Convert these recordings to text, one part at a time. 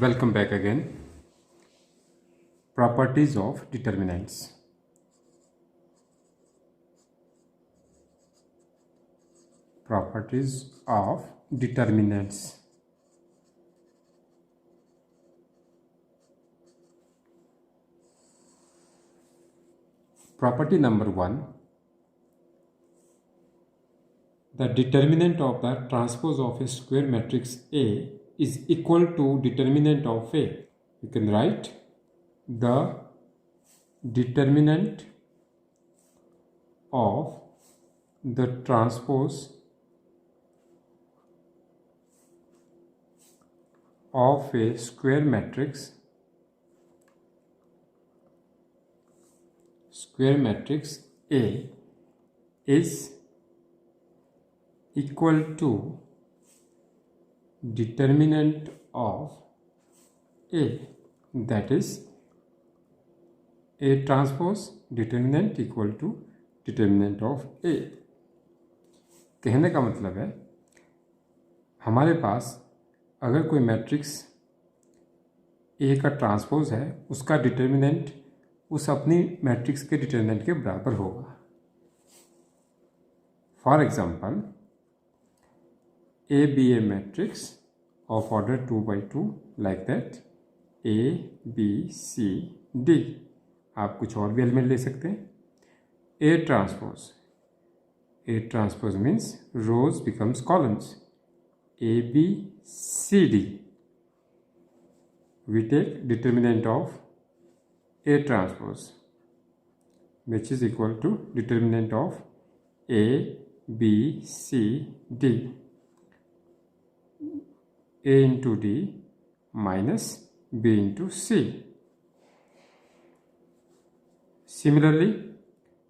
Welcome back again. Properties of determinants. Properties of determinants. Property number 1. The determinant of the transpose of a square matrix A is equal to determinant of A. You can write the determinant of the transpose of a square matrix A is equal to determinant of A, that is A transpose determinant equal to determinant of A। कहने का मतलब है हमारे पास अगर कोई matrix A का transpose है उसका डिटर्मिनेंट उस अपनी मैट्रिक्स के डिटर्मिनेंट के बराबर होगा। For example A B a matrix of order 2x2 like that A B C D. आप कुछ और भी एलिमेंट ले सकते हैं। A transpose means rows becomes columns. A, B, C, D. We take determinant of A transpose, which is equal to determinant of A, B, C, D. A into D minus B into C. Similarly,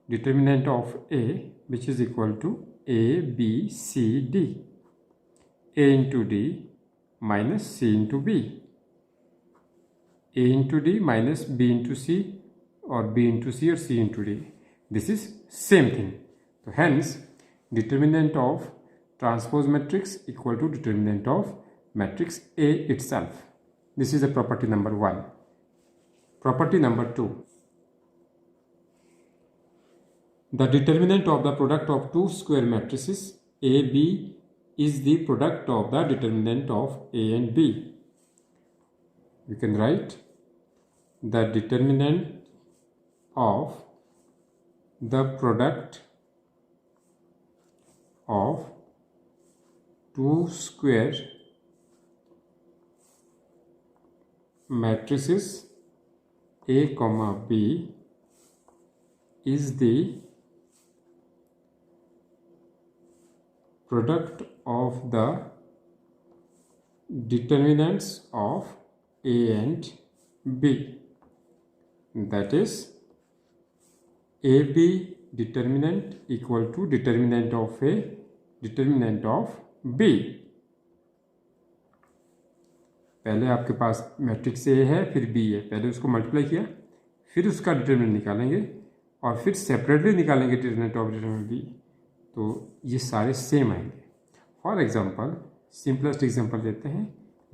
determinant of A, which is equal to A, B, C, D. A into D minus C into B. A into D minus B into C or B into C or C into D. This is same thing. So hence determinant of transpose matrix equal to determinant of matrix A itself. This is a property number 1. Property number 2. The determinant of the product of two square matrices A, B is the product of the determinant of A and B. We can write the determinant of the product of two square matrices A, B is the product of the determinants of A and B, that is AB determinant equal to determinant of A, determinant of B। पहले आपके पास matrix A है फिर B है, पहले उसको multiply किया फिर उसका डिटर्मिनेंट निकालेंगे और फिर सेपरेटली निकालेंगे डिटर्मिनेंट ऑफ डिटर्मिनेंट B, तो ये सारे सेम आएंगे। फॉर एग्जाम्पल सिंपलेस्ट एग्जाम्पल लेते हैं,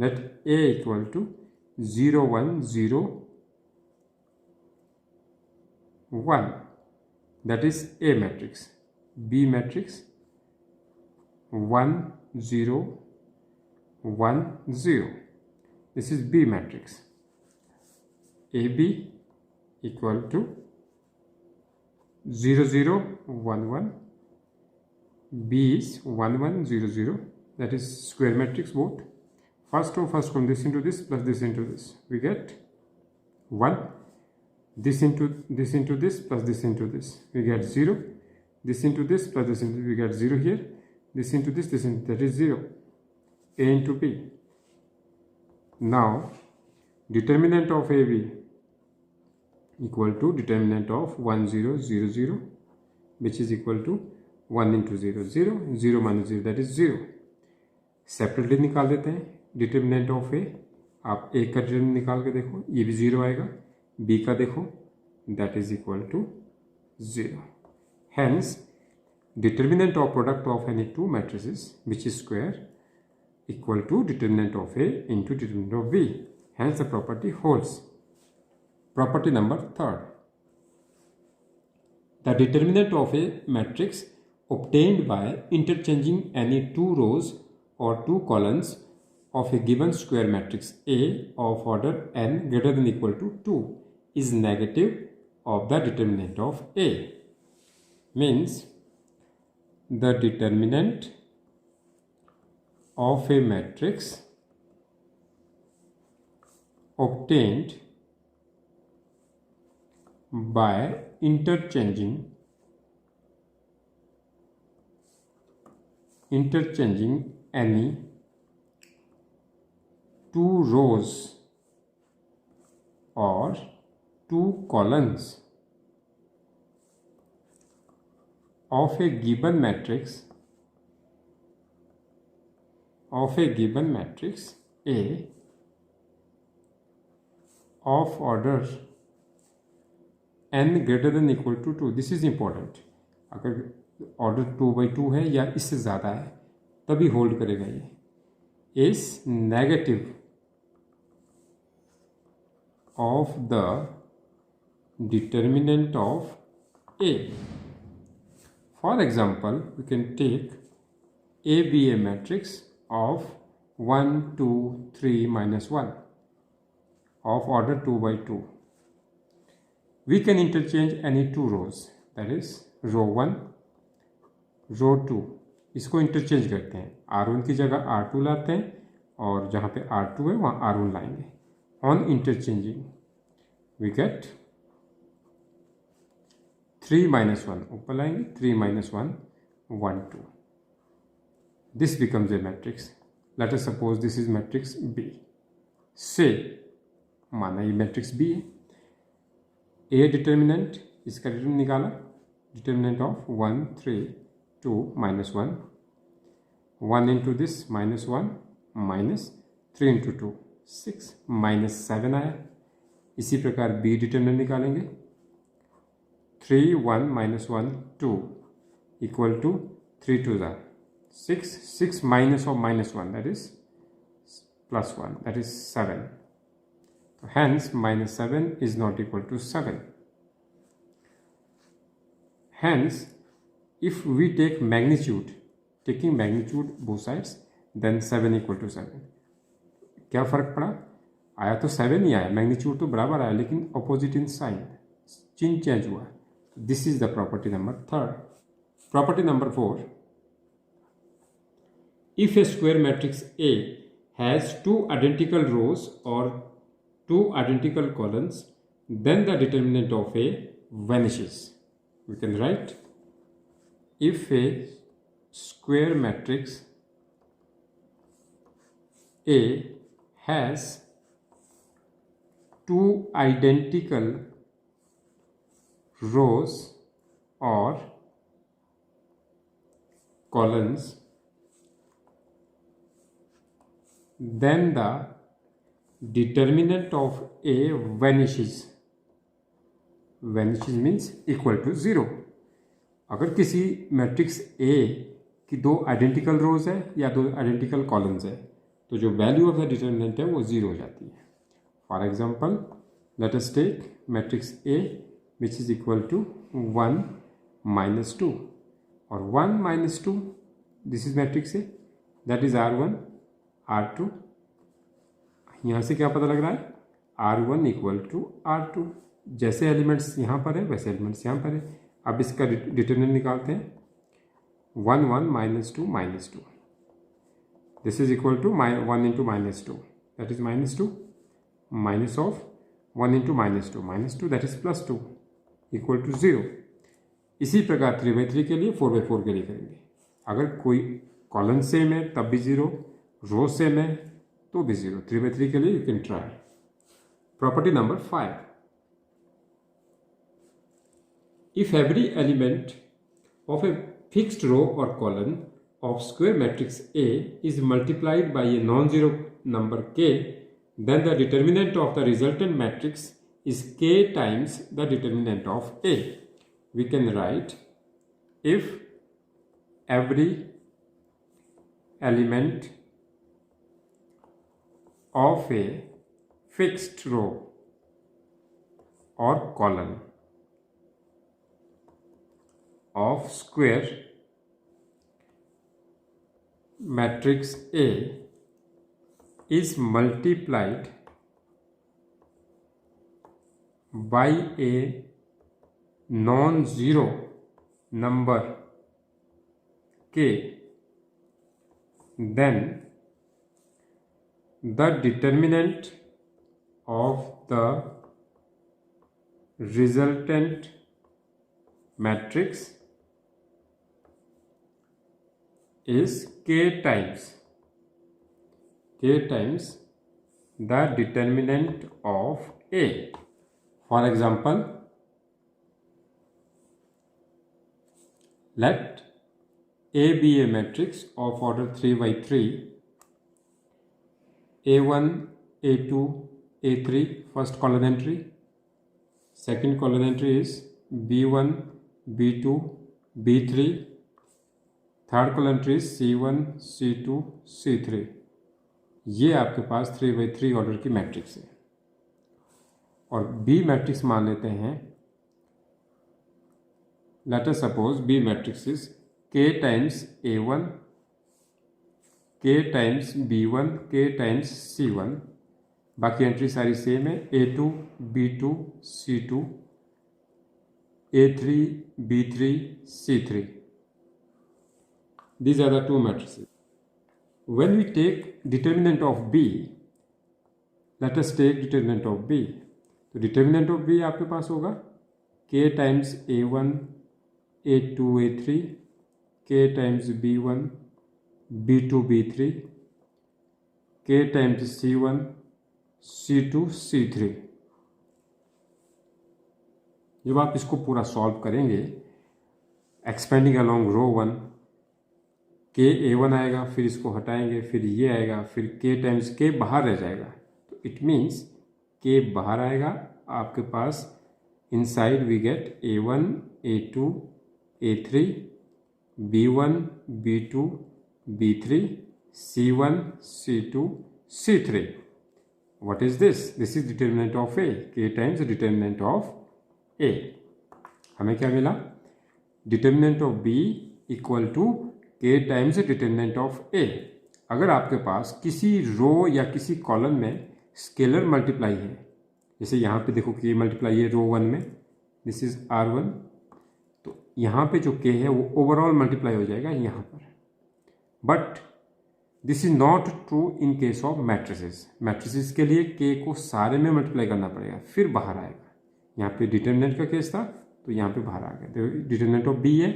let A equal to 0 1 0 1, that is A matrix. B matrix 1 0 1 0, this is B matrix. AB equal to 0 0 1 1, B is 1 1 0 0, that is square matrix both. First from this into this plus this into this, we get 1. This into this plus this into this, we get 0. This into this plus this into this, we get 0 here. This into this into that is 0. A into B. Now determinant of AB equal to determinant of 1 0 0 0, which is equal to 1 into 0 0 0 minus 0, that is 0। Separately निकाल देते हैं determinant of ए। आप ए का determinant निकाल के देखो, ये भी 0 आएगा। बी का देखो, that is equal to 0। Hence determinant of product of any two matrices which is square equal to determinant of A into determinant of B. hence the property holds. Property number 3rd. The determinant of a matrix obtained by interchanging any two rows or two columns of a given square matrix A of order n greater than equal to 2 is negative of the determinant of A. Means the determinant of a matrix obtained by interchanging any two rows or two columns of a given matrix A of order n greater than equal to 2. This is important. अगर order 2/2 है या इससे ज़्यादा है तभी hold करेगा ये. Is negative of the determinant of A. For example we can take A B a matrix of 1 2 3 -1 of order 2/2. We can interchange any two rows, that is row 1, row 2. इसको interchange करते हैं. R1 की जगह R2 लाते हैं और जहाँ पे R2 है वहाँ R1 लाएंगे. On interchanging we get 3 -1 ऊपर लाएंगे, 3 -1 1 2. This becomes a matrix. Let us suppose this is matrix B. Say माना ये मैट्रिक्स बी है. ए डिटर्मिनेंट, इसका डिटर्मिनेंट निकाला, determinant of 1 3 2 -1, 1 into this -1 -3 into 2 6 -7 आया. इसी प्रकार बी डिटर्मिनेंट निकालेंगे. 3 1 -1 2 equal to 3 2 6 6 minus of -1 that is +1 that is 7. Hence -7 is not equal to 7. Hence if we take magnitude, taking magnitude both sides, then 7 equal to 7. क्या फर्क पड़ा? आया तो 7 ही आया, मैग्नीट्यूड तो बराबर आया लेकिन अपोजिट इन साइन, चिन्ह चेंज हुआ. This is the property number 3rd. Property number 4. If a square matrix A has two identical rows or two identical columns, then the determinant of A vanishes. We can write, if a square matrix A has two identical rows or columns, then the determinant of A vanishes. Vanishes means equal to 0. अगर किसी matrix A की दो identical रोज है या दो identical columns है तो जो वैल्यू ऑफ द डिटर्मिनेंट है वो 0 हो जाती है. For example let us take matrix A which is equal to 1 -2 और 1 -2 this is matrix A, that is R1 R2. यहाँ से क्या पता लग रहा है? R1 equal to R2. जैसे एलिमेंट्स यहाँ पर है वैसे एलिमेंट्स यहाँ पर है. अब इसका डिटर्मिनेंट निकालते हैं. 1 1 -2 -2. This is equal to 1 into -2 that is -2 minus of 1 into -2 that is +2 equal to 0. इसी प्रकार 3/3 के लिए 4/4 के लिए करेंगे. अगर कोई कॉलम सेम है तब भी 0, रो सेम है तो भी 0. 3/3 के लिए you can try. Property number 5. If every element of a fixed row or column of square matrix A is multiplied by a non-zero number k, then the determinant of the resultant matrix is k times the determinant of A. We can write, if every element of a fixed row or column of square matrix A is multiplied by a non-zero number k, then the determinant of the resultant matrix is k times the determinant of A. For example, let A be a matrix of order 3 by 3, A1, A2, A3 first column entry, second column entry is B1, B2, B3, third column entry C1, C2, C3। ये आपके पास 3 by 3 order की matrix है। और B matrix मान लेते हैं, let us suppose B matrix is K times A1, K times B1, K times C1, बाकी entry सारी सेम है, A2, B2, C2, A3, B3, C3. These are the two matrices. When we take determinant of B, let us take determinant of B. तो determinant of B आपके पास होगा K times A1, A2, A3, K times B1, B2, B3, K times C1, C2, C3। जब आप इसको पूरा solve करेंगे, expanding along रो 1, के A1 आएगा, फिर इसको हटाएंगे, फिर ये आएगा, फिर K टाइम्स K बाहर रह जाएगा, तो इट मीन्स K बाहर आएगा, आपके पास inside we get A1, A2, A3, B1, B2, B3, C1, C2, C3. What is this? This is determinant of A. K times determinant of A. हमें क्या मिला? Determinant of B equal to K times determinant of A। अगर आपके पास किसी रो या किसी column में scalar multiply है, जैसे यहाँ पे देखो K मल्टीप्लाई है रो 1 में, दिस इज R1, तो यहाँ पे जो K है वो ओवरऑल मल्टीप्लाई हो जाएगा यहाँ पर। But this is not true in case of matrices. Matrices के लिए K को सारे में मल्टीप्लाई करना पड़ेगा, फिर बाहर आएगा। यहाँ पे डिटर्मिनेंट का केस था तो यहाँ पे बाहर आ गया। तो डिटर्मिनेंट ऑफ B है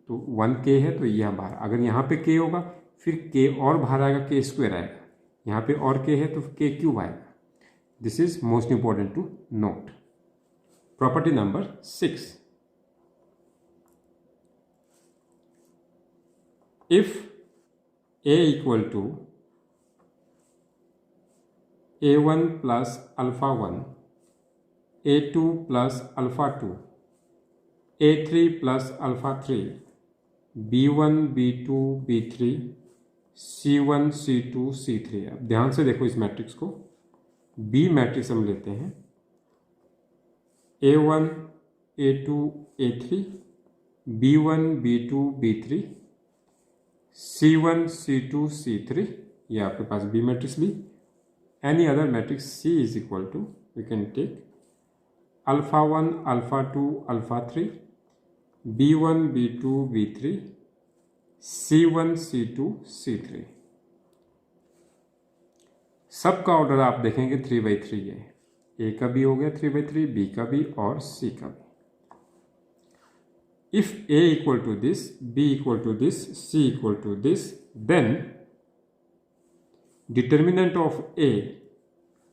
तो 1K है, तो यहाँ बाहर, अगर यहाँ पे K होगा फिर K और बाहर आएगा, K स्क्वायर आएगा, यहाँ पे और K है तो K क्यूब आएगा। This is most important to note. Property number 6, if A equal to A1 plus alpha 1, A2 plus alpha 2, A3 plus alpha 3, B1, B2, B3, C1, C2, C3। अब ध्यान से देखो इस मैट्रिक्स को। B matrix हम लेते हैं, A1, A2, A3, B1, B2, B3, C1, C2, C3। ये आपके पास B मैट्रिक्स ली। Any other matrix C is equal to, we can take alpha 1, alpha 2, alpha 3, B1, B2, B3, C1, C2, C3। सबका order आप देखेंगे 3 by 3 है। A का भी हो गया 3 by 3, B का भी और C का भी। If A equal to this, B equal to this, C equal to this, then determinant of A,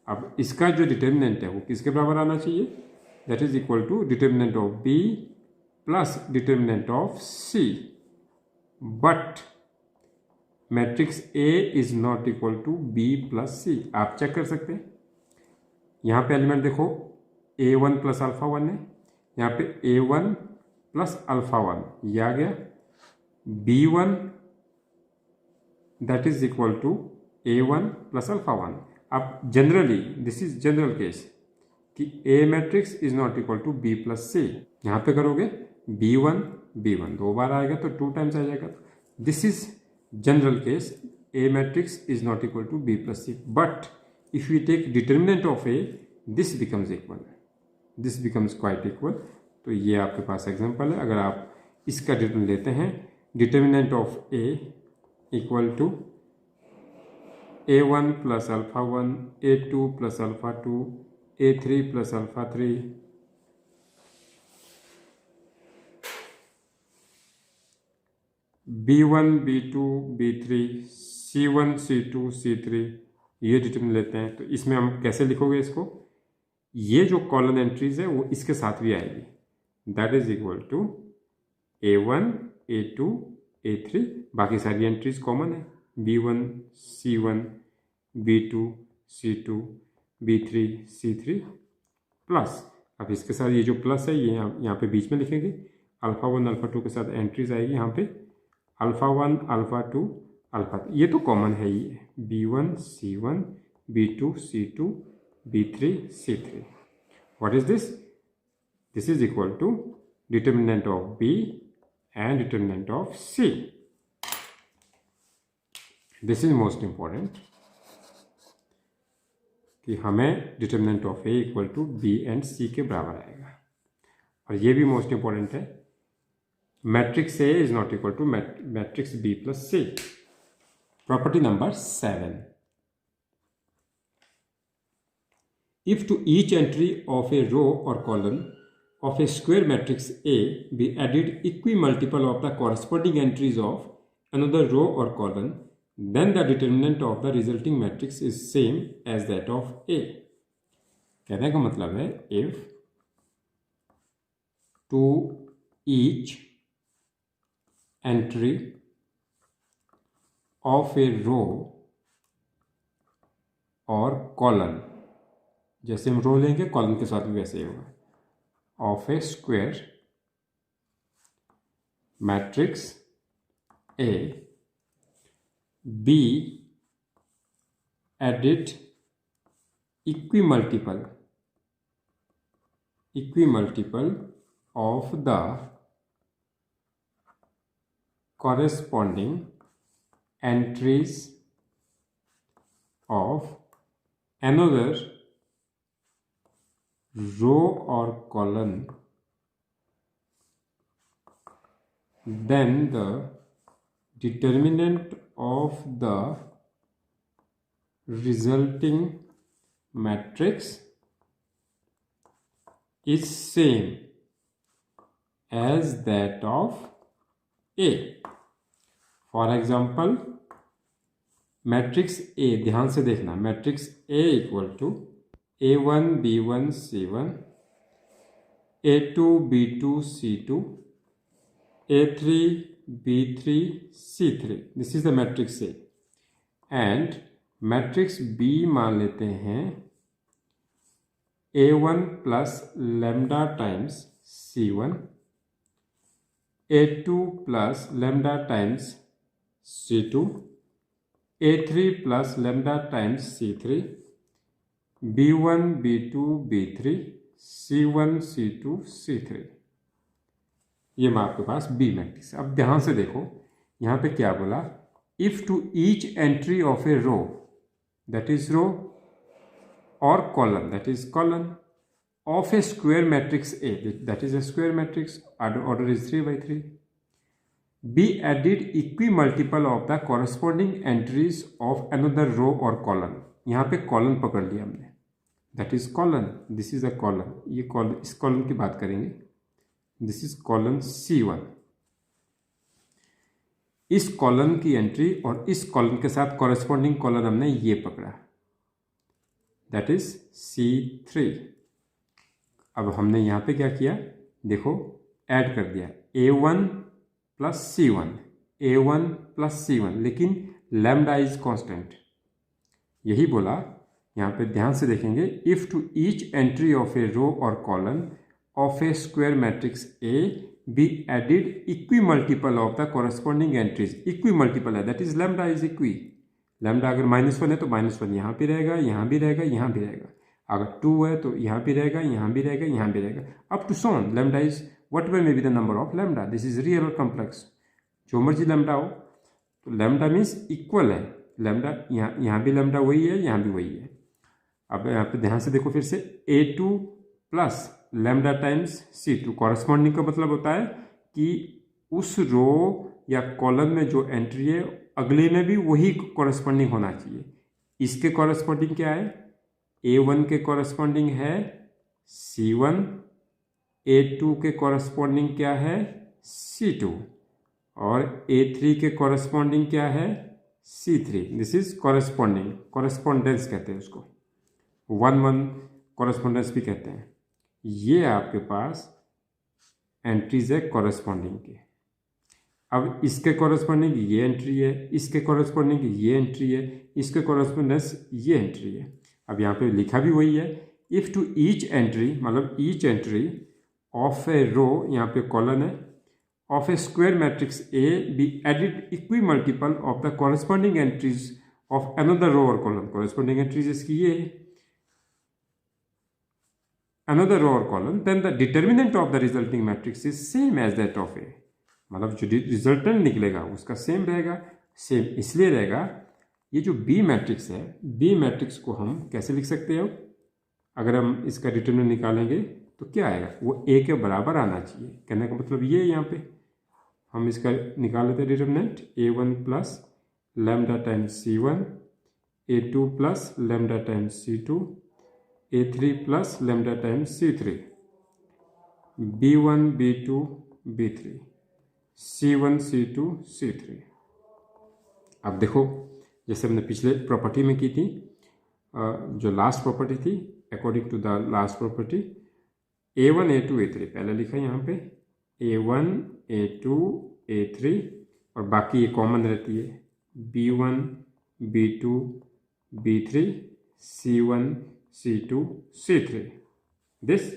अब इसका जो डिटर्मिनेंट है वो किसके बराबर आना चाहिए? That is equal to determinant of B plus determinant of C। But matrix A is not equal to B plus C। आप चेक कर सकते हैं, यहाँ पे एलिमेंट देखो A1 प्लस अल्फा 1 है, यहाँ पे A1 प्लस अल्फा 1 ये आ गया, B1 that is equal to A1 plus alpha 1। अब generally this is general case कि A matrix is not equal to B plus C, यहाँ पे करोगे b1 दो बार आएगा तो 2 टाइम्स आ जाएगा। This is general case, A matrix is not equal to B plus C, but if you take determinant of A this becomes equal, this becomes quite equal. तो ये आपके पास एग्जांपल है। अगर आप इसका डिटर्मिनेंट लेते हैं, determinant of A equal to a1 plus alpha 1, a2 plus alpha 2, a3 plus alpha 3, b1 b2 b3, c1 c2 c3, ये डिटर्मिनेंट लेते हैं। तो इसमें हम कैसे लिखोगे इसको, ये जो कॉलम एंट्रीज है वो इसके साथ भी आएगी, that is equal to a1 a2 a3, बाकी सारी एंट्रीज कॉमन है, b1 c1 b2 c2 b3 c3 plus, अब इसके साथ ये जो प्लस है ये यहाँ पे बीच में लिखेंगे, अल्फा 1 अल्फा 2 के साथ एंट्रीज आएगी यहाँ पे, अल्फा 1 अल्फा 2 अल्फा 2, ये तो कॉमन है, ये b1 c1 b2 c2 b3 c3। What is this, this is equal to determinant of b and determinant of c। This is most important कि हमें determinant of A equal to B and C के बराबर आएगा। और ये भी most important है, matrix A is not equal to matrix B plus C. Property number 7, if to each entry of a row or column of a square matrix A be added equimultiple of the corresponding entries of another row or column, then the determinant of the resulting matrix is same as that of A। कहने का मतलब है if to each entry of a row or column, जैसे हम रो लेंगे column के साथ भी वैसे ही होगा, of a square matrix A be added equimultiple of the corresponding entries of another row or column, then the determinant of the resulting matrix is same as that of A। For example, matrix A, ध्यान से देखना, matrix A equal to a1 b1 c1 a2 b2 c2 a3 b3 c3, this is the matrix A. And matrix B मान लेते हैं a1 plus lambda times c1 a2 plus lambda times c2 a3 plus lambda times c3 b1 b2 b3 c1 c2 c3, ये मैं आपके पास B matrix. अब ध्यान से देखो यहाँ पे क्या बोला, if to each entry of a row, that is row, और column, that is column, of a square matrix A, that is a square matrix, order is 3/3, be added equimultiple of the corresponding entries of another row or column। यहाँ पे column पकड़ लिया हमने, that is column, this is a column, ये column, इस column की बात करेंगे, दिस इज कॉलम C1। इस कॉलम की एंट्री और इस कॉलम के साथ कॉरेस्पॉन्डिंग कॉलम हमने ये पकड़ा, दैट इज C3। अब हमने यहाँ पे क्या किया, देखो ऐड कर दिया A1 plus C1, A1 plus C1, लेकिन लैम्डा इज कांस्टेंट, यही बोला। यहाँ पे ध्यान से देखेंगे, if to each entry of a row और column of a square matrix A be added equimultiple of the corresponding entries, equimultiple है, that is lambda is equi, lambda अगर -1 है तो -1 यहाँ भी रहेगा, यहाँ भी रहेगा, यहाँ भी रहेगा। अगर 2 है तो यहाँ भी रहेगा, यहाँ भी रहेगा, यहाँ भी रहेगा, up to so on. Lambda is whatever may be the number of lambda, this is real और कॉम्प्लेक्स, जो मर्जी लैम्डा हो। तो लैम्डा मीन्स इक्वल है, लैम्डा यहाँ भी लैम्डा वही है, यहाँ भी वही है। अब यहाँ पे ध्यान से देखो फिर से, A2 plus lambda times C2 corresponding का मतलब होता है कि उस रो या कॉलम में जो एंट्री है अगले में भी वही कॉरस्पॉन्डिंग होना चाहिए। इसके कॉरस्पॉन्डिंग क्या है, A1 के कॉरस्पॉन्डिंग है C1, A2 के कॉरस्पॉन्डिंग क्या है C2, और A3 के कॉरस्पॉन्डिंग क्या है C3। This is corresponding, correspondence कहते हैं उसको, 1-1 कॉरस्पॉन्डेंस भी कहते हैं। ये आपके पास एंट्रीज है कॉरस्पॉन्डिंग के। अब इसके कॉरस्पॉन्डिंग ये एंट्री है, इसके कॉरस्पॉन्डिंग ये एंट्री है, इसके कॉरस्पॉन्डेंस ये एंट्री है। अब यहाँ पे लिखा भी वही है, इफ टू ईच एंट्री, मतलब each entry of a row, यहाँ पे कॉलन है, of a square matrix A be added equimultiple of the corresponding entries of another row और कॉलम। कॉरस्पॉन्डिंग एंट्रीज इसकी ये है, another row or column, then the determinant of the resulting matrix is same as that of A। मतलब जो resultant निकलेगा उसका same रहेगा। Same इसलिए रहेगा, ये जो B मैट्रिक्स है, B मैट्रिक्स को हम कैसे लिख सकते हैं, अगर हम इसका डिटरमिनेंट निकालेंगे तो क्या आएगा, वो A के बराबर आना चाहिए। कहने का मतलब ये, यहाँ पे हम इसका निकाल लेते हैं determinant, A1 plus lambda times C1, A2 plus lambda times C2, A3 plus lambda times C3, B1 B2 B3, C1 C2 C3। अब देखो, जैसे हमने पिछले प्रॉपर्टी में की थी, जो लास्ट प्रॉपर्टी थी, according to the last property, A1 A2 A3 पहले लिखा यहाँ पे, A1 A2 A3, और बाकी ये कॉमन रहती है, B1 B2 B3 C1 C2 C3 this.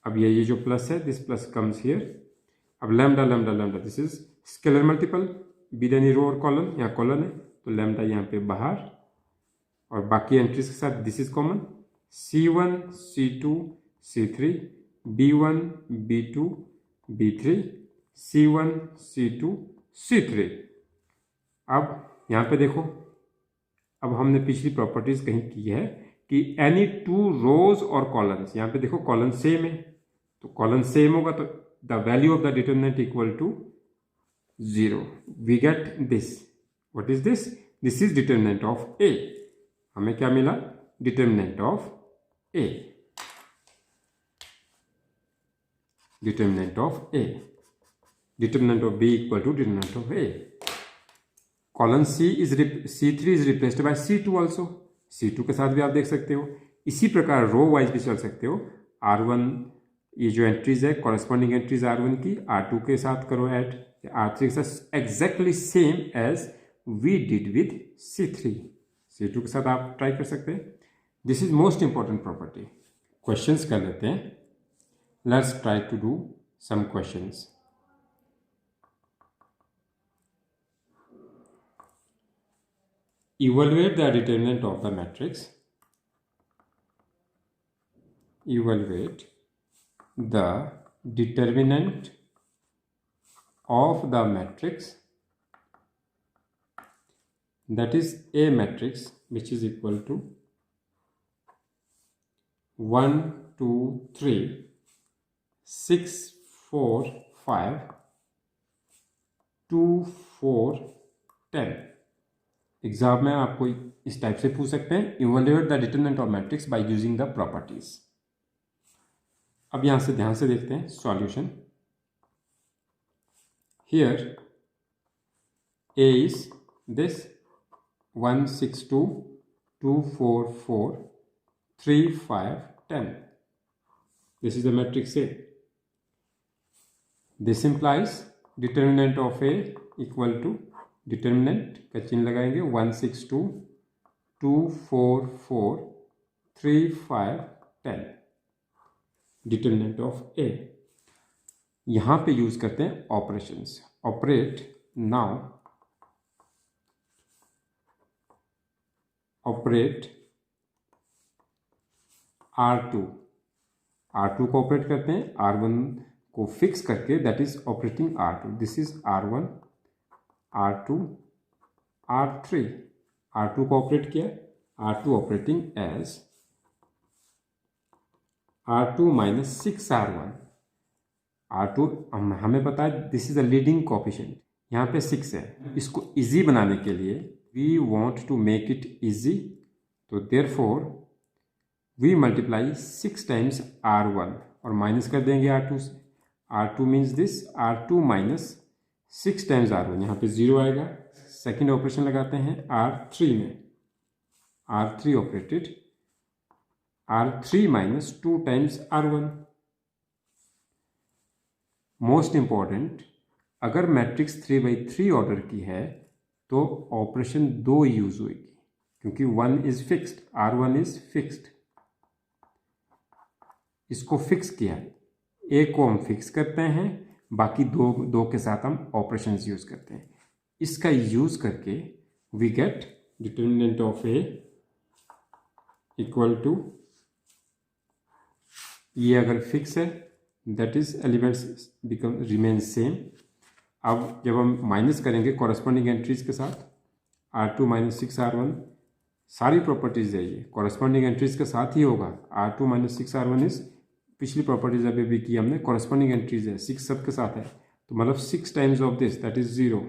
अब ये जो प्लस है, दिस प्लस कम्स हियर। अब lambda lambda lambda, this is scalar multiple, with any row और कॉलम, यहाँ कॉलम है तो लैम्डा यहाँ पे बाहर, और बाकी एंट्रीज के साथ this is common, C1 C2 C3, B1 B2 B3, C1 C2 C3। अब यहाँ पे देखो, अब हमने पिछली प्रॉपर्टीज कहीं की है कि एनी टू रोज और कॉलम्स, यहाँ पे देखो कॉलम सेम है, तो कॉलम सेम होगा तो the value of the determinant equal to 0। We get this, what is this, this is determinant of A। हमें क्या मिला, determinant of A, determinant of A, determinant of B equal to determinant of A। Column C3 is replaced by C2 also, C2 के साथ भी आप देख सकते हो। इसी प्रकार रो वाइज भी चल सकते हो। R1, ये जो एंट्रीज है कॉरेस्पॉन्डिंग एंट्रीज R1 की, R2 के साथ करो ऐड, R3 के साथ, exactly same as we did with C3। C2 के साथ आप ट्राई कर सकते हैं। This is most important property. Questions कर लेते हैं, let's try to do some questions. Evaluate the determinant of the matrix. Evaluate the determinant of the matrix, that is A matrix, which is equal to 1 2 3 6 4 5 2 4 10। Exam में आपको इस type से पूछ सकते हैं, evaluate the determinant of matrix by using the properties. अब यहां से ध्यान से देखते हैं solution. Here A is this 1 6 2 2 4 4 3 5 10। This is the matrix A। This implies determinant of A equal to, डिटरमिनेंट का चिन्ह लगाएंगे, 1 6 2 2 4 4 3 5 10, डिटरमिनेंट ऑफ A। यहां पे यूज करते हैं operations, operate now. Operate R2, R2 को ऑपरेट करते हैं, R1 को फिक्स करके, that is operating R2. This is R1, R2, R3. R2 को ऑपरेट किया, R2 operating as R2 minus 6R1. R2 हमें पता है this is a leading coefficient, यहाँ पे 6 है. इसको इजी बनाने के लिए we want to make it easy, तो therefore we multiply 6 times R1 और माइनस कर देंगे R2 से. R2 means this, R2 minus 6 times R1, यहाँ पे 0 आएगा. सेकेंड ऑपरेशन लगाते हैं R3 में, R3 operated R3 minus 2 times R1. Most important, अगर मैट्रिक्स 3/3 ऑर्डर की है तो ऑपरेशन 2 यूज होगी, क्योंकि 1 is fixed, R1 is fixed. इसको फिक्स किया, एक को हम फिक्स करते हैं, बाकी दो के साथ हम ऑपरेशंस यूज करते हैं. इसका यूज करके we get determinant of A equal to, ये अगर फिक्स है that is elements become remain same. अब जब हम माइनस करेंगे कॉरेस्पॉन्डिंग एंट्रीज के साथ, R2 माइनस 6R1, सारी प्रॉपर्टीज है ये कॉरेस्पॉन्डिंग एंट्रीज के साथ ही होगा. R2 माइनस 6R1 इज, पिछली प्रॉपर्टीज अभी भी की हमने, कॉरेस्पॉन्डिंग एंट्रीज है, 6 सब के साथ है, तो मतलब 6 times of this that is 0.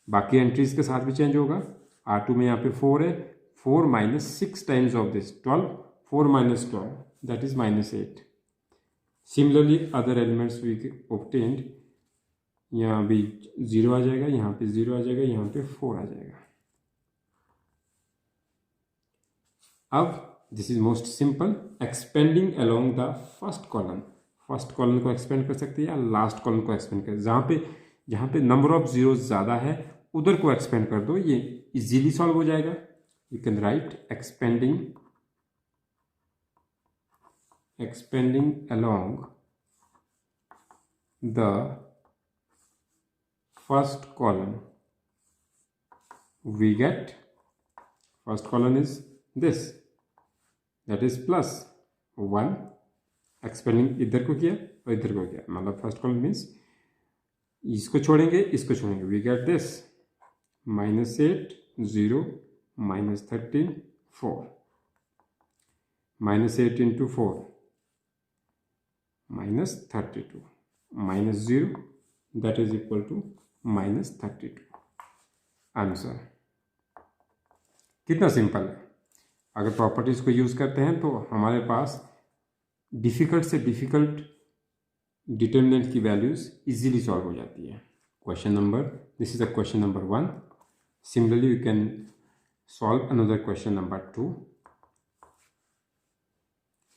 बाकी एंट्रीज के साथ भी चेंज होगा. R2 में यहाँ पे 4 है, 4 minus 6 times of this 12, 4 minus 12 that is minus 8. Similarly other elements we obtained, यहाँ भी 0 आ जाएगा, यहाँ पे 0 आ जाएगा, यहाँ पे 4 आ जाएगा. अब this is most simple, expanding along the first column. First column को एक्सपेंड कर सकते हैं या लास्ट कॉलम को एक्सपेंड कर, जहाँ पे नंबर ऑफ जीरो ज़्यादा है उधर को एक्सपेंड कर दो, ये इजीली सॉल्व हो जाएगा. You can write expanding along the first column, we get, first column is this, that is plus 1. Expanding इधर को किया और इधर को किया, मतलब फर्स्ट कॉलम मीन्स इसको छोड़ेंगे, इसको छोड़ेंगे, we get this minus 8 0 minus 13 4, minus 8 into 4 minus 32 minus 0 that is equal to minus 32. Answer कितना सिंपल है. अगर प्रॉपर्टीज को यूज करते हैं तो हमारे पास डिफिकल्ट से डिफिकल्ट डिटर्मिनेंट की वैल्यूज इजीली सॉल्व हो जाती है. Question number, this is a question number 1. Similarly you can solve another question number 2.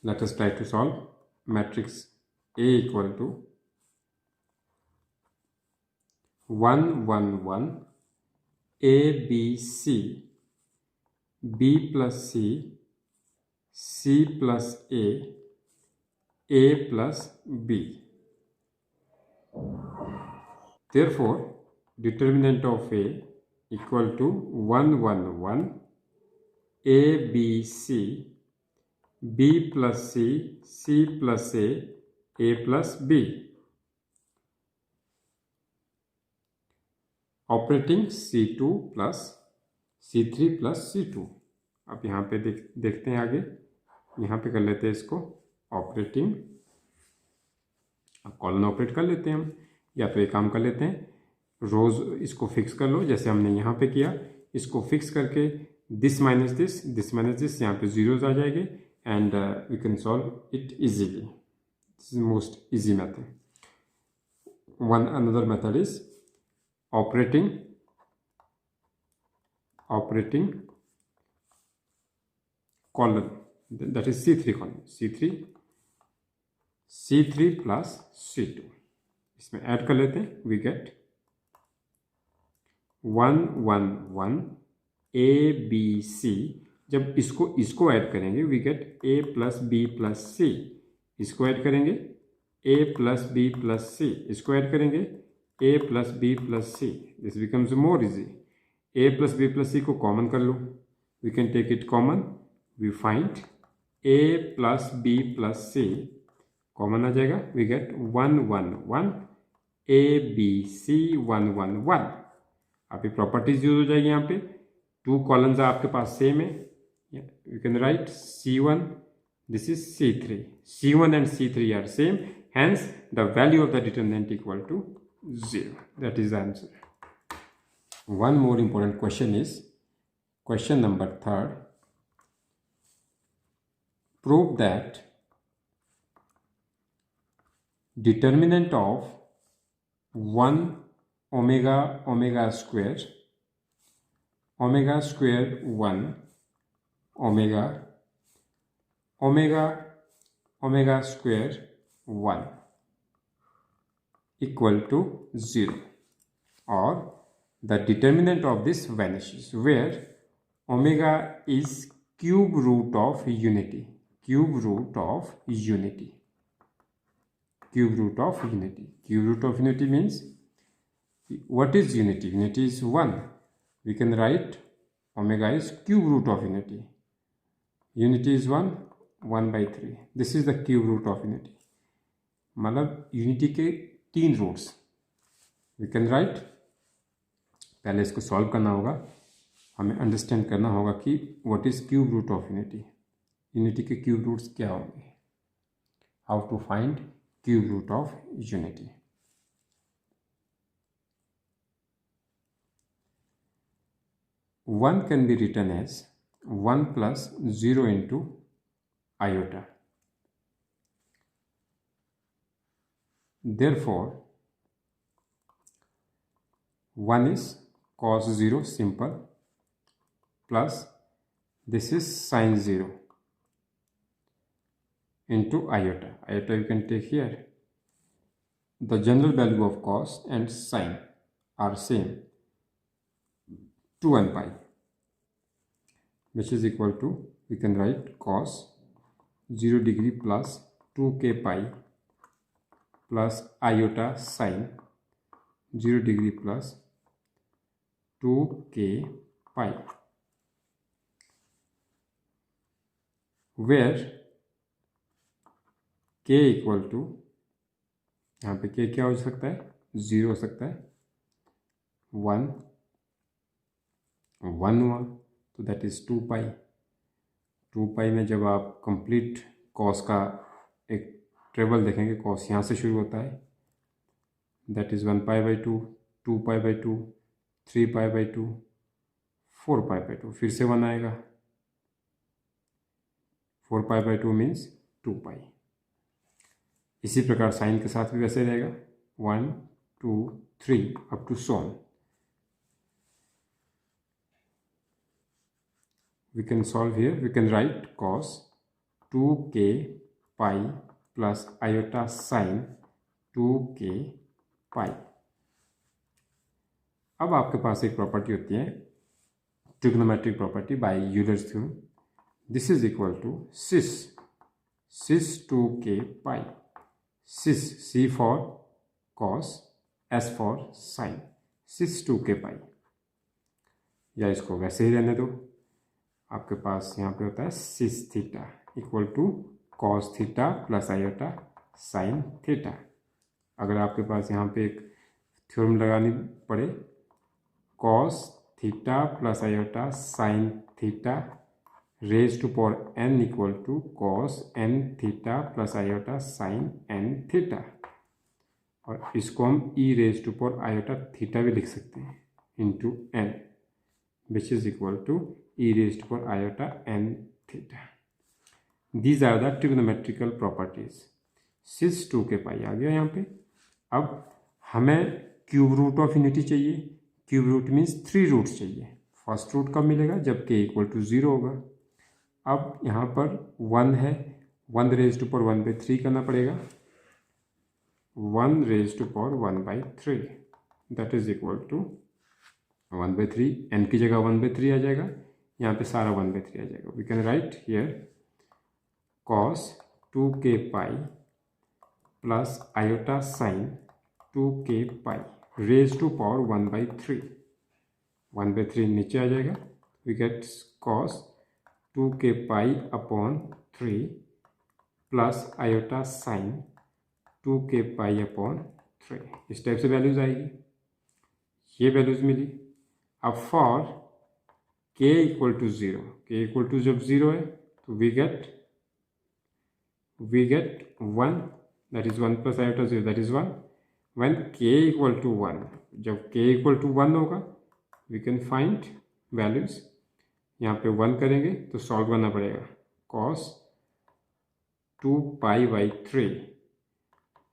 Let us try to solve matrix A equal to 1 1 1 A B C, B plus C, C plus A plus B. Therefore, determinant of A equal to 1 1 1 A B C, B plus C, C plus A plus B. Operating C2 plus C3 plus C2. अब यहाँ पे देखते हैं आगे, यहाँ पे कर लेते हैं इसको ऑपरेटिंग, अब कॉलन ऑपरेट कर लेते हैं हम, या तो एक काम कर लेते हैं, रोज इसको फिक्स कर लो जैसे हमने यहाँ पे किया. इसको फिक्स करके दिस माइनस दिस यहाँ पे जीरोज आ जाएंगे and we can solve it easily. This is most easy method. One another method is operating column, that is C3 column, C3 plus C2. इसमें ऐड कर लेते हैं, we get 1 1 1 A B C. जब इसको add करेंगे we get A plus B plus C. इसको add करेंगे A plus B plus C. इसको ऐड करेंगे A plus B plus C. This becomes more easy. A plus B plus C को common कर लो, we can take it common. We find a plus b plus c common आ जाएगा. We get 1 1 1 a b c 1 1 1. आप ये properties use हो जाएगी. यहाँ पे 2 कॉलम्स आपके पास सेम है. You can write c1, this is c3. c1 and c3 are same, hence the value of the determinant equal to 0. That is the answer. One more important question is question number 3rd. Prove that determinant of 1 omega omega square 1 omega omega omega square 1 equal to 0, or the determinant of this vanishes, where omega is cube root of unity. Cube root of unity. Cube root of unity. Cube root of unity means, what is unity? Unity is 1. We can write omega is cube root of unity. Unity is 1, 1 by 3. This is the cube root of unity. मतलब unity के 3 roots. We can write, पहले इसको solve करना होगा. हमें understand करना होगा कि what is cube root of unity. Unity के क्यूब रूट्स क्या होंगे. How to find cube root of unity. One can be written as 1 plus 0 into iota. Therefore, 1 is cos 0 simple, plus this is sin 0 into iota. Iota you can take here. The general value of cos and sin are same, 2 and pi, which is equal to, we can write cos 0 degree plus 2k pi plus iota sin 0 degree plus 2k pi, where k equal to, यहाँ पे k क्या हो सकता है, 0 हो सकता है, 1 हुआ, तो दैट इज 2 पाई. 2 पाई में जब आप कंप्लीट कॉस का एक ट्रेबल देखेंगे, कॉस यहाँ से शुरू होता है, that is 1 pi by 2, 2 pi by 2, 3 pi by 2, 4 pi by 2, फिर से 1 आएगा. 4 पाई बाई 2 मीन्स 2 पाई. इसी प्रकार साइन के साथ भी वैसे रहेगा, 1 2 3 up to so on. We can solve here. We can write cos 2k pi plus iota sin 2k pi. अब आपके पास एक प्रॉपर्टी होती है, trigonometric property by Euler's theorem. This is equal to sis 2k pi. sis, c for cos, s for sin, sis 2k pi. या इसको वैसे ही रहने दो. आपके पास यहाँ पे होता है cis theta equal to cos theta plus iota sine theta. अगर आपके पास यहाँ पे एक थ्योरम लगानी पड़े, cos theta plus iota sine theta raise to power n equal to cos n theta plus iota sine n theta, और इसको हम e raise to power iota theta भी लिख सकते हैं into n, which is equal to e raised to power iota n theta. These are the trigonometrical properties. sis 2k pi आ गया यहाँ पे. अब हमें क्यूब रूट ऑफ यूनिटी चाहिए. क्यूब रूट मीन्स 3 रूट्स चाहिए. फर्स्ट रूट कब मिलेगा, जब k इक्वल टू 0 होगा. अब यहाँ पर 1 है, 1 रेज टू पावर 1 बाई 3 करना पड़ेगा. 1 raise to power 1 by 3, that is equal to 1 by 3. n की जगह 1 बाई 3 आ जाएगा, यहाँ पे सारा 1 बाई 3 आ जाएगा. We can write here cos 2k pi plus iota sine 2k pi raise to power 1 by 3. 1 by 3 नीचे आ जाएगा. We get cos 2k pi upon 3 plus iota sine 2k pi upon 3। इस टाइप से values आएगी, ये values मिली। अब for k equal to 0, k equal to जब 0 है तो we get 1, that is 1 plus iota 0, that is 1। When k equal to 1, जब k इक्वल टू 1 होगा वी कैन फाइंड वैल्यूज। यहाँ पे 1 करेंगे तो सॉल्व करना पड़ेगा। cos 2 pi by 3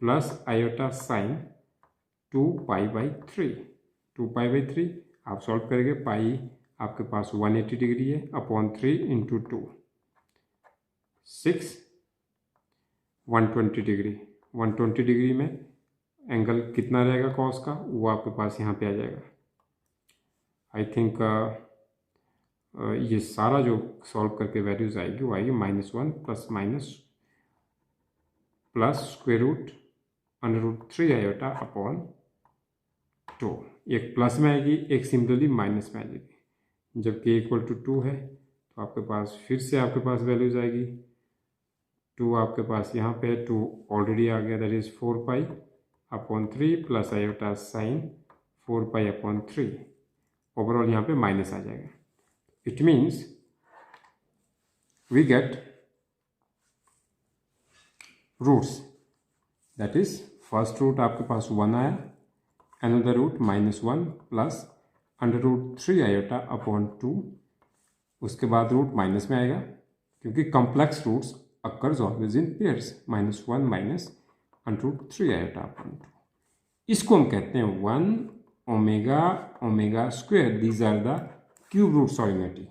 plus iota sign 2 pi by 3, 2 pi by 3 आप सॉल्व करेंगे, पाई आपके पास 180 डिग्री है, अपॉन 3 इंटू 2 6 120 डिग्री। 120 डिग्री में एंगल कितना रहेगा कॉस का, वो आपके पास यहाँ पे आ जाएगा। आई थिंक ये सारा जो सॉल्व करके वैल्यूज आएगी वो आएगी -1 plus square root √3 iota upon 2। एक प्लस में आएगी, एक सिमिलरली माइनस में आ जाएगी। जब k इक्वल टू 2 है तो आपके पास फिर से आपके पास वैल्यूज आएगी। 2 आपके पास यहाँ पे 2 ऑलरेडी आ गया, that is 4 pi upon 3 plus iota sine 4 pi upon 3। Overall यहाँ पे माइनस आ जाएगा। It means we get roots, that is first root आपके पास 1 आया, another root -1 plus √3 iota upon 2, उसके बाद रूट माइनस में आएगा क्योंकि complex roots occurs always in pairs, -1 minus √3 iota upon 2। इसको हम कहते हैं 1 omega omega square. These are the cube roots of unity.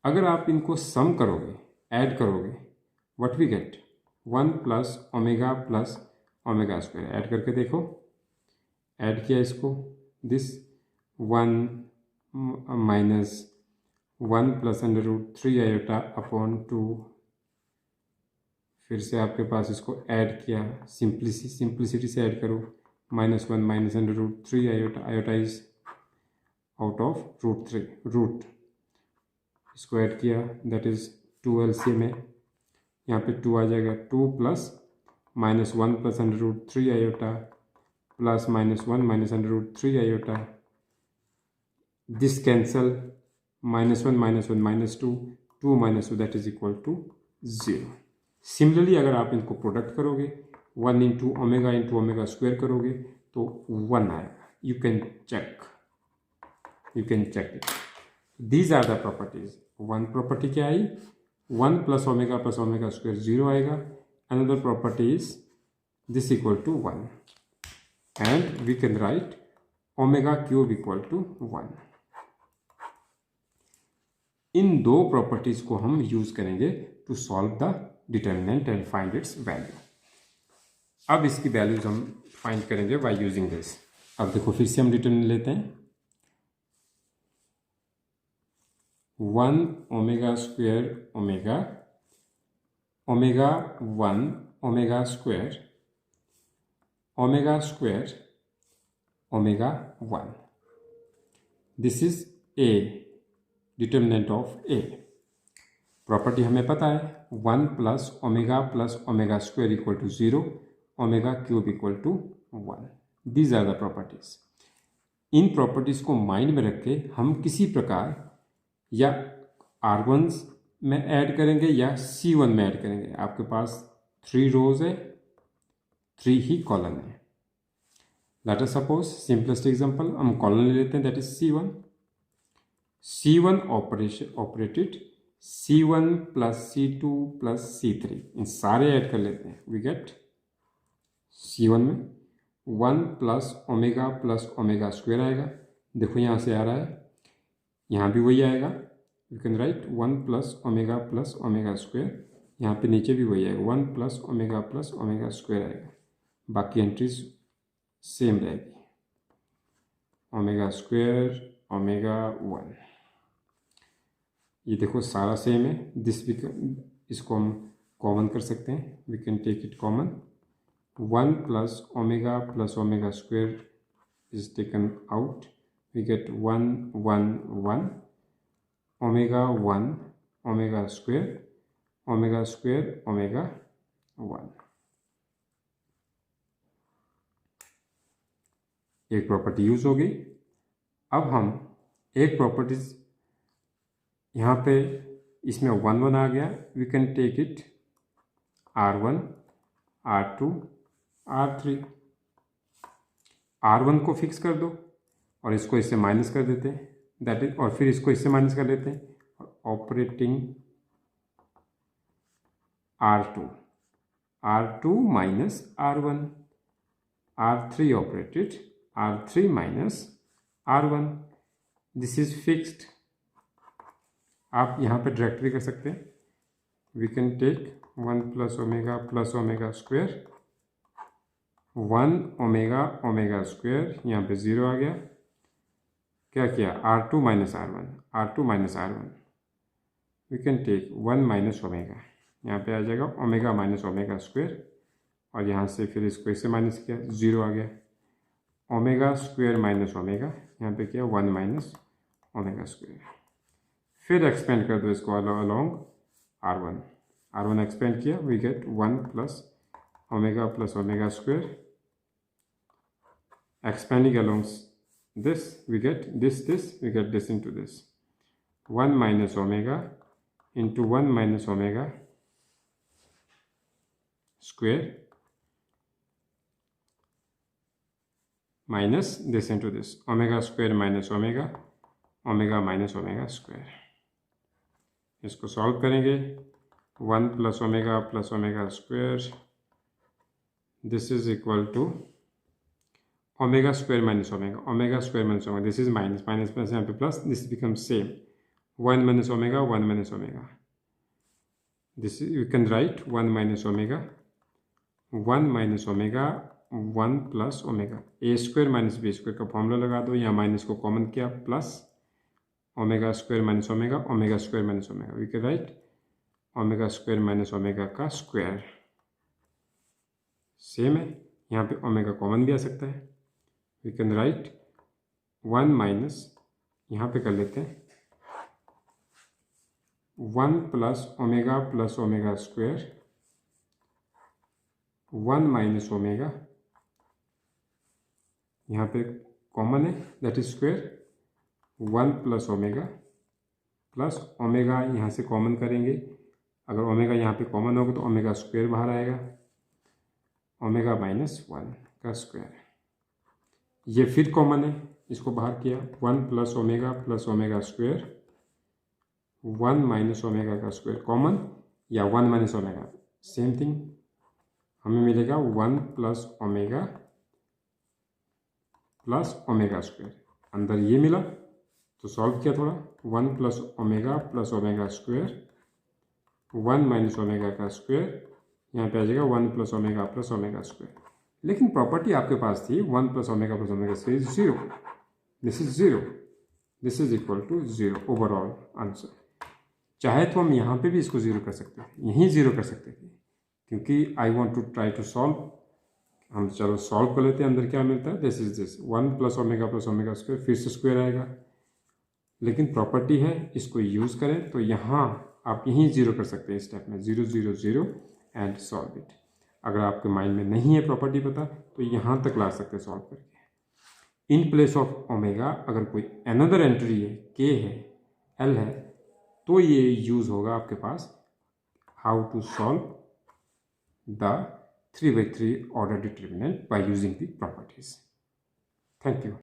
अगर आप इनको सम करोगे, ऐड करोगे, what we get 1 plus omega square. Add करके देखो, ऐड किया इसको, this 1 minus 1 plus √3 iota upon 2, फिर से आपके पास इसको ऐड किया, सिंप्लिसिटी से ऐड करो, -1 minus √3 iota is out of √3, root इसको ऐड किया, दैट इज 2 एलसीएम में, यहाँ पे 2 आ जाएगा। 2 plus -1 plus √3 iota plus -1 minus √3 iota, this cancel, -1 -2, 2 - 2 that is equal to 0। Similarly अगर आप इनको प्रोडक्ट करोगे, 1 इंटू ओमेगा स्क्वायर करोगे तो 1 आएगा। You can check it. These are the properties. 1 property क्या आई, 1 प्लस ओमेगा स्क्वायर 0 आएगा। Another property is this equal to 1 and we can write omega cube equal to 1। इन दो प्रॉपर्टीज को हम यूज करेंगे to solve the determinant and find its value. अब इसकी वैल्यूज हम फाइंड करेंगे बाय यूजिंग दिस। अब देखो फिर से हम डिटर्मिनेंट लेते हैं, 1 omega square omega 1 omega square omega 1। This is A, determinant of A. Property हमें पता है 1 plus omega square equal to 0, omega cube equal to 1। These are the properties. इन प्रॉपर्टीज को माइंड में रख के हम किसी प्रकार या R1 में ऐड करेंगे या C1 में ऐड करेंगे। आपके पास 3 रोज है, 3 ही कॉलम है। Let us suppose simplest example हम कॉलम ले लेते हैं, that is C1 operated C1 plus C2 plus C3, इन सारे ऐड कर लेते हैं। वी गेट C1 में 1 प्लस ओमेगा स्क्वायर आएगा। देखो यहाँ से आ रहा है, यहाँ भी वही आएगा। You can write 1 plus omega square, यहाँ पे नीचे भी वही आएगा, 1 प्लस ओमेगा स्क्वायर आएगा। बाकी एंट्रीज सेम रहेगी, ओमेगा स्क्वायर ओमेगा 1। ये देखो सारा सेम है। दिस भी, इसको हम कॉमन कर सकते हैं, we can take it common. 1 plus omega square is taken out, we get 1 1 1 omega 1 omega square omega 1। एक प्रॉपर्टी यूज हो गई। अब हम एक प्रॉपर्टीज यहाँ पे इसमें 1 1 आ गया, we can take it R1 R2 R3। R1 को फिक्स कर दो और इसको इससे माइनस कर देते हैं, दैट इज, और फिर इसको इससे माइनस कर देते हैं, operating R2 minus R1, R3 operated R3 minus R1, this is fixed. आप यहाँ पे डायरेक्ट भी कर सकते हैं, we can take 1 plus omega square 1 omega square, यहाँ पे 0 आ गया। क्या किया, R2 minus R1, we can take 1 minus omega, यहाँ पे आ जाएगा ओमेगा माइनस ओमेगा स्क्वायर, और यहाँ से फिर इसको इससे माइनस किया, 0 आ गया। ओमेगा स्क्वायर माइनस ओमेगा, यहाँ पे किया 1 माइनस ओमेगा स्क्वायर। फिर एक्सपेंड कर दो इसको अलोंग R1 एक्सपेंड किया, we get 1 plus omega square. Expanding along this, we get this, we get this into this. 1 minus omega into 1 minus omega square minus this into this. Omega square minus omega minus omega square. इसको solve करेंगे, 1 plus omega square, this is equal to omega square minus omega, this is minus plus यहाँ पे plus, this becomes same, 1 minus omega, this you can write 1 minus omega 1 plus omega, A square minus B square का formula लगा दो, यहाँ minus को common किया, plus omega square minus omega square minus omega, we can write omega square minus omega का square, same है। यहाँ पे ओमेगा कॉमन भी आ सकता है, वी कैन राइट 1 माइनस, यहाँ पे कर लेते हैं 1 plus omega square 1 minus omega, यहाँ पे कॉमन है, that is square 1 plus omega यहाँ से कॉमन करेंगे, अगर ओमेगा यहाँ पे कॉमन होगा तो ओमेगा स्क्वायर बाहर आएगा, ओमेगा माइनस 1 का स्क्वायर। ये फिर कॉमन है, इसको बाहर किया, 1 plus omega square 1 minus omega का स्क्वायर कॉमन, या 1 माइनस ओमेगा, सेम थिंग, हमें मिलेगा 1 प्लस ओमेगा स्क्वायर। अंदर ये मिला तो सॉल्व किया थोड़ा, 1 plus omega square 1 minus omega का स्क्वायर, यहाँ पे आ जाएगा 1 प्लस ओमेगा स्क्वायर। लेकिन प्रॉपर्टी आपके पास थी 1 plus omega square is 0, this is 0, this is equal to 0 overall answer. चाहे तो हम यहाँ पे भी इसको 0 कर सकते थे, यहीं 0 कर सकते थे, क्योंकि I want to try to solve, हम चलो सॉल्व कर लेते हैं, अंदर क्या मिलता है, this is this 1 plus omega square, फिर से स्क्वायर आएगा, लेकिन प्रॉपर्टी है, इसको यूज़ करें तो यहाँ आप यहीं 0 कर सकते हैं, स्टेप में 0 0 0 एंड सॉल्व इट। अगर आपके माइंड में नहीं है प्रॉपर्टी पता तो यहाँ तक ला सकते हैं सॉल्व करके। इन प्लेस ऑफ ओमेगा अगर कोई अनदर एंट्री है, के है, एल है, तो ये यूज़ होगा आपके पास, how to solve the 3/3 order determinant by using the properties. Thank you.